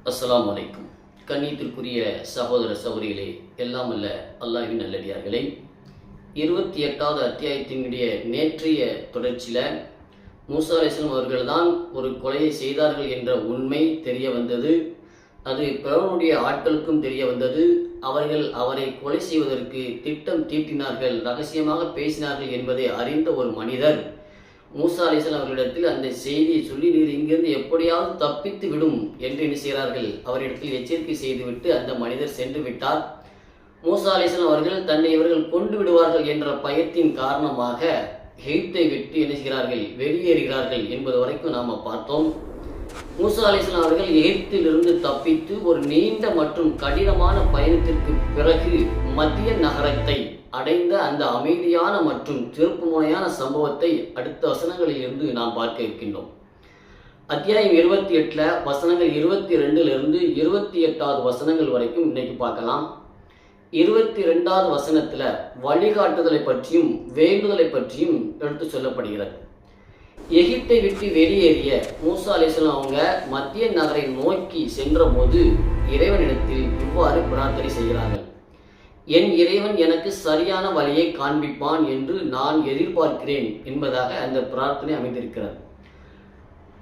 அஸ்ஸலாமு அலைக்கும். கண்ணியத்திற்குரிய சகோதர சகோதரிகளே, எல்லாம் அல்ல அல்லாஹ்வின் நல்லடியார்களே, 28வது அத்தியாயத்தினுடைய நேற்றைய தொடர்ச்சியில் மூசா அலைஹிஸ்ஸலாம் அவர்கள் தான் ஒரு கொலையை செய்தார்கள் என்ற உண்மை தெரிய வந்தது. அது பிறவனுடைய ஆட்களுக்கும் தெரிய வந்தது. அவர்கள் அவரை கொலை செய்வதற்கு திட்டம் தீட்டினார்கள், ரகசியமாக பேசினார்கள் என்பதை அறிந்த ஒரு மனிதர் மூசா அலைஹிஸ்ஸலாம் அவர்களிடத்தில் அந்த செய்தியை சொல்லி, நீர் இங்கிருந்து எப்படியாவது தப்பித்து விடும் என்று என்ன செய்கிறார்கள், அவரிடத்தில் எச்சரிக்கை செய்துவிட்டு அந்த மனிதர் சென்று விட்டார். மூசா அலைஹிஸ்ஸலாம் அவர்கள் தன்னை இவர்கள் கொண்டு விடுவார்கள் என்ற பயத்தின் காரணமாக எகிப்தை விட்டு என்ன செய்கிறார்கள், வெளியேறுகிறார்கள் என்பது வரைக்கும் நாம் பார்த்தோம். மூசா அலைஹிஸ்ஸலாம் அவர்கள் எகிப்திலிருந்து தப்பித்து ஒரு நீண்ட மற்றும் கடினமான பயணத்திற்கு பிறகு மத்திய நகரத்தை அடைந்த அந்த அமைதியான மற்றும் திருப்புமுனையான சம்பவத்தை அடுத்த வசனங்களில் இருந்து நாம் பார்க்க இருக்கின்றோம். அத்தியாயம் 28 வசனங்கள் 22 28வது வசனங்கள் வரைக்கும் இன்னைக்கு பார்க்கலாம். 22வது வசனத்துல வழிகாட்டுதலை பற்றியும் வேண்டுதலை பற்றியும் எடுத்து சொல்லப்படுகிறது. எகிப்தை விட்டு வெளியேறிய மூசா அலைஹிஸ்ஸலாம் அவங்க மத்திய நகரை நோக்கி சென்ற போது இறைவனிடத்தில் இவ்வாறு பிரார்த்தனை செய்கிறார்கள். என் இறைவன் எனக்கு சரியான வழியை காண்பிப்பான் என்று நான் எதிர்பார்க்கிறேன் என்பதாக அந்த பிரார்த்தனை அமைந்திருக்கிறது.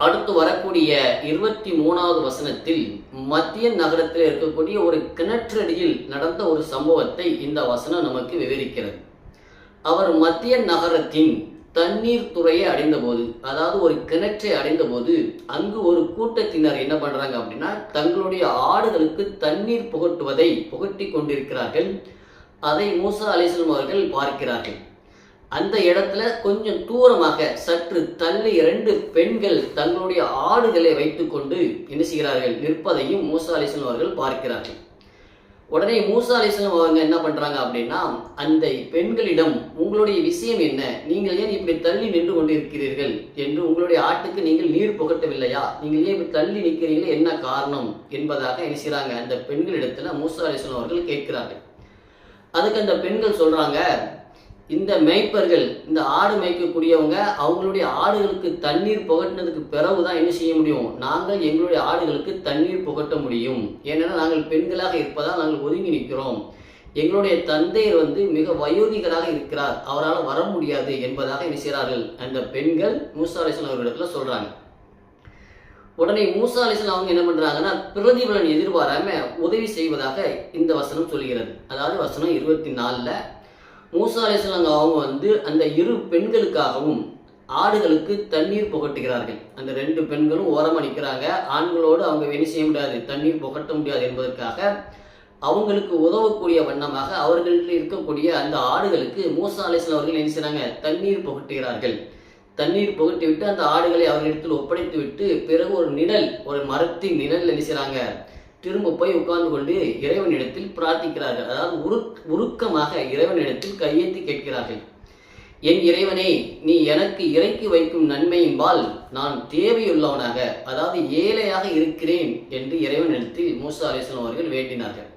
அடுத்து வரக்கூடிய 23வது வசனத்தில் மத்திய நகரத்தில் இருக்கக்கூடிய ஒரு கிணற்றடியில் நடந்த ஒரு சம்பவத்தை இந்த வசனம் நமக்கு விவரிக்கிறது. அவர் மத்திய நகரத்தின் தண்ணீர் துறையை அடைந்த போது, அதாவது ஒரு கிணற்றை அடைந்த போது, அங்கு ஒரு கூட்டத்தினர் என்ன பண்றாங்க அப்படின்னா, தங்களுடைய ஆடுகளுக்கு தண்ணீர் புகட்டி கொண்டிருக்கிறார்கள். அதை மூசா அலைஹிஸ்ஸலாம் அவர்கள் பார்க்கிறார்கள். அந்த இடத்துல கொஞ்சம் தூரமாக சற்று தள்ளி 2 பெண்கள் தங்களுடைய ஆடுகளை வைத்துக்கொண்டு என்ன செய்கிறார்கள், நிற்பதையும் மூசா அலைஹிஸ்ஸலாம் அவர்கள் பார்க்கிறார்கள். உடனே மூசா அலைஹிஸ்ஸலாம் அவங்க என்ன பண்றாங்க அப்படின்னா, அந்த பெண்களிடம் உங்களுடைய விஷயம் என்ன, நீங்கள் ஏன் இப்படி தள்ளி நின்று கொண்டிருக்கிறீர்கள் என்று, உங்களுடைய ஆட்டுக்கு நீங்கள் நீர் புகட்டவில்லையா, நீங்கள் ஏன் இப்படி தள்ளி நிற்கிறீர்கள், என்ன காரணம் என்பதாக என்ன செய்றாங்க, அந்த பெண்களிடத்துல மூசா அலைஹிஸ்ஸலாம் அவர்கள் கேட்கிறார்கள். அதுக்கு அந்த பெண்கள் சொல்றாங்க, இந்த மேய்ப்பர்கள், இந்த ஆடு மேய்க்கக்கூடியவங்க அவங்களுடைய ஆடுகளுக்கு தண்ணீர் புகட்டினதுக்கு பிறகுதான் என்ன செய்ய முடியும், நாங்கள் எங்களுடைய ஆடுகளுக்கு தண்ணீர் புகட்ட முடியும். ஏன்னா நாங்கள் பெண்களாக இருப்பதால் நாங்கள் ஒதுங்கி நிற்கிறோம். எங்களுடைய தந்தையர் மிக வயோதிகராக இருக்கிறார், அவரால் வர முடியாது என்பதாக என்ன செய்கிறார்கள் அந்த பெண்கள் மூசா அலைஹிஸ்ஸலாம் அவர்களிடத்துல சொல்றாங்க. உடனே மூசா அலைஹிஸ்ஸலாம் அவங்க என்ன பண்றாங்கன்னா, பிரதிபலன் எதிர்பாராம உதவி செய்வதாக இந்த வசனம் சொல்கிறது. அதாவது வசனம் 24 மூசா அலைஹிஸ்ஸலாம் அவங்க அந்த 2 பெண்களுக்காகவும் ஆடுகளுக்கு தண்ணீர் புகட்டுகிறார்கள். அந்த 2 பெண்களும் ஓரமாக நிற்கிறாங்க. ஆண்களோடு அவங்க என்ன செய்ய முடியாது, தண்ணீர் புகட்ட முடியாது என்பதற்காக அவங்களுக்கு உதவக்கூடிய வண்ணமாக அவர்களுக்கு இருக்கக்கூடிய அந்த ஆடுகளுக்கு மூசா அலைஹிஸ்ஸலாம் அவர்கள் என்ன செய்றாங்க, தண்ணீர் புகட்டுகிறார்கள். தண்ணீர் புகட்டி விட்டு அந்த ஆடுகளை அவர்களிடத்தில் ஒப்படைத்து விட்டு பிறகு ஒரு மரத்தின் நிழல் என்ன செய்றாங்க, திரும்ப போய் உட்கார்ந்து கொண்டு இறைவனிடத்தில் பிரார்த்திக்கிறார்கள். அதாவது உருக்கமாக இறைவனிடத்தில் கையேந்தி கேட்கிறார்கள். என் இறைவனே, நீ எனக்கு இறக்கி வைக்கும் நன்மையின்பால் நான் தேவையுள்ளவனாக, அதாவது ஏழையாக இருக்கிறேன் என்று இறைவனிடத்தில் மூசா அலைஹிஸ்ஸலாம் அவர்கள் வேண்டினார்கள்.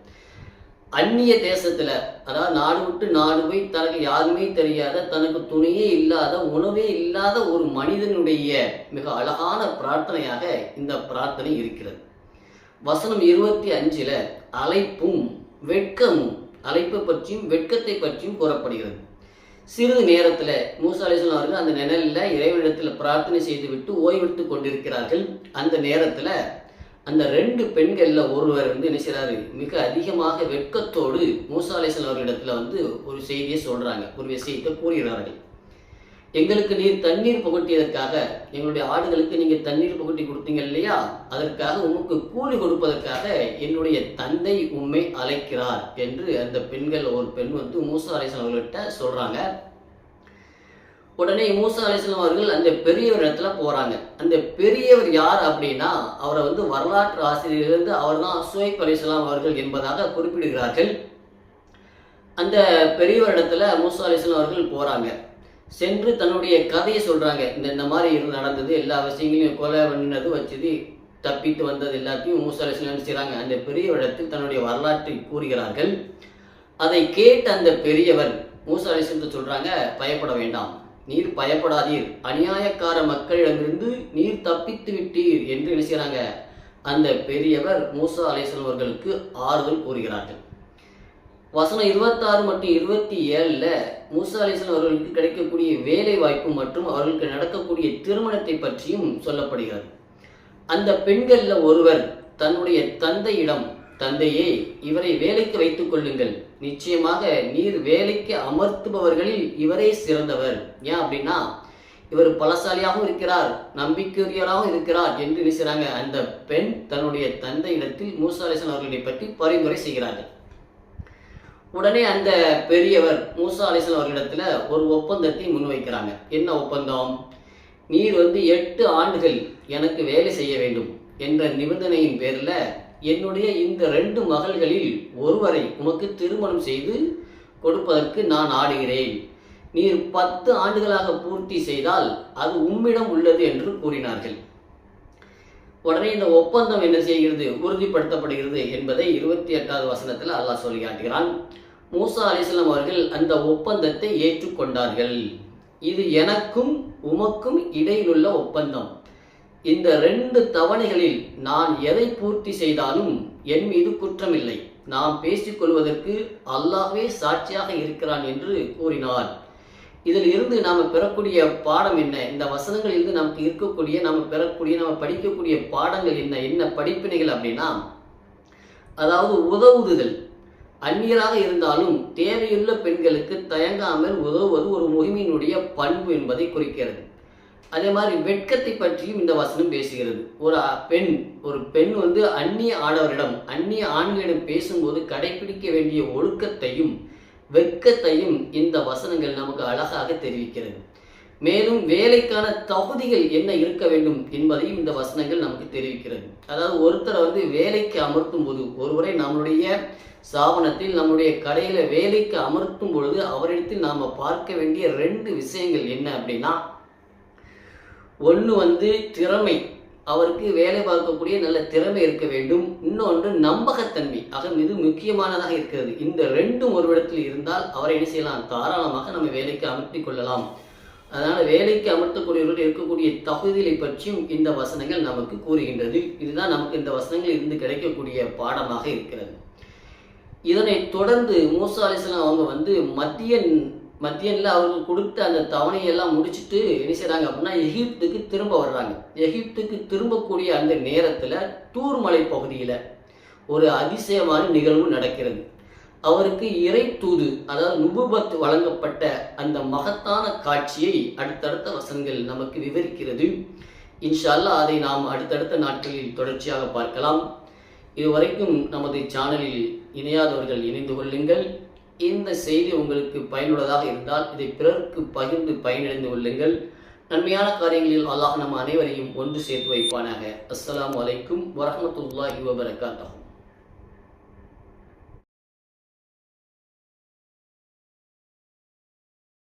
அந்நிய தேசத்துல, அதாவது நாடு விட்டு நாடு போய் தனக்கு யாருமே தெரியாத, தனக்கு துணையே இல்லாத, உணவே இல்லாத ஒரு மனிதனுடைய மிக அழகான பிரார்த்தனையாக இந்த பிரார்த்தனை இருக்கிறது. வசனம் 25 அழைப்பும் வெட்கமும், அழைப்பை பற்றியும் வெட்கத்தை பற்றியும் கூறப்படுகிறது. சிறிது நேரத்துல மூசா அலைஹிஸ்ஸலாம் அவர்கள் அந்த நிழல்ல இறைவனிடத்துல பிரார்த்தனை செய்துவிட்டு ஓய்வெடுத்து கொண்டிருக்கிறார்கள். அந்த நேரத்துல அந்த 2 பெண்கள்ல ஒருவர் என்ன செய்றாரு, மிக அதிகமாக வெட்கத்தோடு மூசா அலைஹிஸ்ஸலாம் அவர்களிடத்துல ஒரு செய்தியை சொல்றாங்க, ஒரு விஷயத்தை கூறுகிறார்கள். எங்களுக்கு நீர் தண்ணீர் புகட்டியதற்காக, எங்களுடைய ஆடுகளுக்கு நீங்க தண்ணீர் புகட்டி கொடுத்தீங்க இல்லையா, அதற்காக உமக்கு கூலி கொடுப்பதற்காக என்னுடைய தந்தை உம்மை அழைக்கிறார் என்று அந்த பெண்கள், ஒரு பெண் மூசா அலைஹிஸ்ஸலாம் அவர்கிட்ட சொல்றாங்க. உடனே மூசா அலைஹிஸ்ஸலாம் அவர்கள் அந்த பெரியவர் இடத்துல போறாங்க. அந்த பெரியவர் யார் அப்படின்னா, அவரை வரலாற்று ஆசிரியர் அவர் தான் சுவைப் அலைஹிஸ்ஸலாம் அவர்கள் என்பதாக குறிப்பிடுகிறார்கள். அந்த பெரியவர் இடத்துல மூசா அலைஹிஸ்ஸலாம் அவர்கள் போறாங்க. சென்று தன்னுடைய கதையை சொல்றாங்க. இந்த மாதிரி நடந்தது, எல்லா விஷயங்களையும் கொலை பண்ணினது வச்சது, தப்பித்து வந்தது எல்லாத்தையும் மூசா அலைஹிஸ்ஸலாம் செய்றாங்க. அந்த பெரியவரிடத்தில் தன்னுடைய வரலாற்றை கூறுகிறார்கள். அதை கேட்ட அந்த பெரியவர் மூசா அலைஹிஸ்ஸலாம் சொல்றாங்க, பயப்பட வேண்டாம், நீர் பயப்படாதீர், அநியாயக்கார மக்களிடமிருந்து நீர் தப்பித்து விட்டீர் என்று என்ன செய்றாங்க, அந்த பெரியவர் மூசா அலைஹிஸ்ஸலாம் அவர்களுக்கு ஆறுதல் கூறுகிறார்கள். வசனம் 26 மற்றும் 27 மூசா அலைஹிஸ்ஸலாம் அவர்களுக்கு கிடைக்கக்கூடிய வேலை வாய்ப்பு மற்றும் அவர்களுக்கு நடக்கக்கூடிய திருமணத்தை பற்றியும் சொல்லப்படுகிறது. அந்த பெண்கள்ல ஒருவர் தன்னுடைய தந்தையிடம், தந்தையே, இவரை வேலைக்கு வைத்துக் கொள்ளுங்கள், நிச்சயமாக நீர் வேலைக்கு அமர்த்துபவர்களில் இவரே சிறந்தவர். ஏன் அப்படின்னா இவர் பலசாலியாகவும் இருக்கிறார், நம்பிக்கையுரியவராகவும் இருக்கிறார் என்று நினைச்சாங்க. அந்த பெண் தன்னுடைய தந்தையிடத்தில் மூசா அலைஹிஸ்ஸலாம் அவர்களை பற்றி பரிந்துரை செய்கிறார்கள். உடனே அந்த பெரியவர் மூசா அலைஹிஸ்ஸலாம் அவர்களிடத்துல ஒரு ஒப்பந்தத்தை முன்வைக்கிறாங்க. என்ன ஒப்பந்தம்? நீர் 8 ஆண்டுகள் எனக்கு வேலை செய்ய வேண்டும் என்ற நிபந்தனையின் பேர்ல என்னுடைய இந்த 2 மகள்களில் ஒருவரை உமக்கு திருமணம் செய்து கொடுப்பதற்கு நான் ஆடுகிறேன். நீர் 10 ஆண்டுகளாக பூர்த்தி செய்தால் அது உம்மிடம் உள்ளது என்று கூறினார்கள். உடனே இந்த ஒப்பந்தம் என்ன செய்கிறது? உறுதிப்படுத்தப்படுகிறது என்பதை 28வது வசனத்தில் அல்லாஹ் சொல்லி காட்டுகிறான். மூசா அலைஹிஸ்ஸலாம் அவர்கள் அந்த ஒப்பந்தத்தை ஏற்றுக்கொண்டார்கள். இது எனக்கும் உமக்கும் இடையிலுள்ள ஒப்பந்தம். இந்த 2 தவணைகளில் நான் எதை பூர்த்தி செய்தாலும் என் மீது குற்றமில்லை. நாம் பேசிக்கொள்வதற்கு அல்லாஹ்வே சாட்சியாக இருக்கிறான் என்று கூறினார். இதில் இருந்து நாம் பெறக்கூடிய பாடம் என்ன? இந்த வசனங்கள் இருந்து நமக்கு இருக்கக்கூடிய, நாம் படிக்கக்கூடிய பாடங்கள் என்ன? என்ன படிப்பினைகள் அப்படின்னா, அதாவது உதவுதல். அந்நியராக இருந்தாலும் தேவையுள்ள பெண்களுக்கு தயங்காமல் உதவுவது ஒரு முஹ்மினுடைய பண்பு என்பதை குறிக்கிறது. அதே மாதிரி வெட்கத்தை பற்றியும் இந்த வசனம் பேசுகிறது. ஒரு பெண் அந்நிய ஆடவரிடம், அந்நிய ஆண்களிடம் பேசும்போது கடைபிடிக்க வேண்டிய ஒழுக்கத்தையும் வெட்கத்தையும் இந்த வசனங்கள் நமக்கு அழகாக தெரிவிக்கிறது. மேலும் வேலைக்கான தகுதிகள் என்ன இருக்க வேண்டும் என்பதையும் இந்த வசனங்கள் நமக்கு தெரிவிக்கிறது. அதாவது ஒருத்தரை வேலைக்கு அமர்த்தும் போது, ஒருவரை நம்முடைய ஸ்தாபனத்தில், நம்முடைய கடையில வேலைக்கு அமர்த்தும் பொழுது அவரிடத்தில் நாம பார்க்க வேண்டிய 2 விஷயங்கள் என்ன அப்படின்னா, ஒன்று திறமை, அவருக்கு வேலை பார்க்கக்கூடிய நல்ல திறமை இருக்க வேண்டும். இன்னொன்று நம்பகத்தன்மை. ஆக இது முக்கியமானதாக இருக்கிறது. இந்த 2ம் ஒரு இடத்தில் இருந்தால் அவரை என்ன செய்யலாம்? தாராளமாக நம்ம வேலைக்கு அமர்த்திக் கொள்ளலாம். அதனால வேலைக்கு அமர்த்தக்கூடியவர்கள் இருக்கக்கூடிய தகுதிகளை பற்றியும் இந்த வசனங்கள் நமக்கு கூறுகின்றது. இதுதான் நமக்கு இந்த வசனங்கள் இருந்து கிடைக்கக்கூடிய பாடமாக இருக்கிறது. இதனை தொடர்ந்து மூசா அலைஹிஸ்ஸலாம் அவங்க மத்தியன்ல அவருக்கு கொடுத்த அந்த தவணையெல்லாம் முடிச்சுட்டு என்ன செய்றாங்க அப்படின்னா எகிப்துக்கு திரும்ப வர்றாங்க. எகிப்துக்கு திரும்பக்கூடிய அந்த நேரத்துல தூர் மலை பகுதியில ஒரு அதிசயமான நிகழ்வு நடக்கிறது. அவருக்கு இறை தூது, அதாவது நுபுவத் வழங்கப்பட்ட அந்த மகத்தான காட்சியை அடுத்தடுத்த வசனங்கள் நமக்கு விவரிக்கிறது. இன்ஷா அல்லாஹ் அதை நாம் அடுத்தடுத்த நாட்களில் தொடர்ச்சியாக பார்க்கலாம். இதுவரைக்கும் நமது சேனலில் இணையாதவர்கள் இணைந்து கொள்ளுங்கள். இந்த செய்தி உங்களுக்கு பயனுள்ளதாக இருந்தால் இதை பிறருக்கு பகிர்ந்து பயனடைந்து கொள்ளுங்கள். நன்மையான காரியங்களில் அல்லாஹ் நம் அனைவரையும் ஒன்று சேர்த்து வைப்பானாக. அஸ்ஸலாமு அலைக்கும் வரஹ்மத்துல்லாஹி வபரகாத்துஹு.